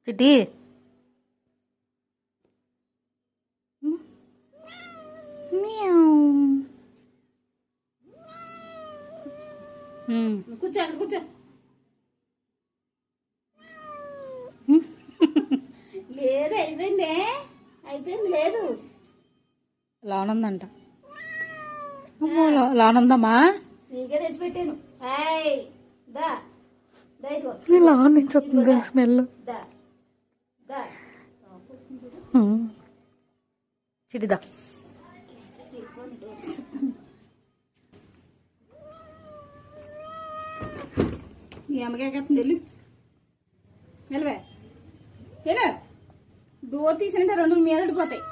చిట్టి కూర్చో కూర్చో. లేదు అయిపోయిందే, అయిపోయింది. లేదు లానుందంట. లానుందమ్మా, నీకే తెచ్చిపెట్టాను. దా లాన్ నుంచి వస్తుంది స్మెల్. దా దా చిటిదా నీ అమ్మకాయ కట్టండి. వెళ్ళు వెళ్ళవే, వెళ్ళు. డోర్ తీసినంటే రెండు మీద పడిపోతాయి.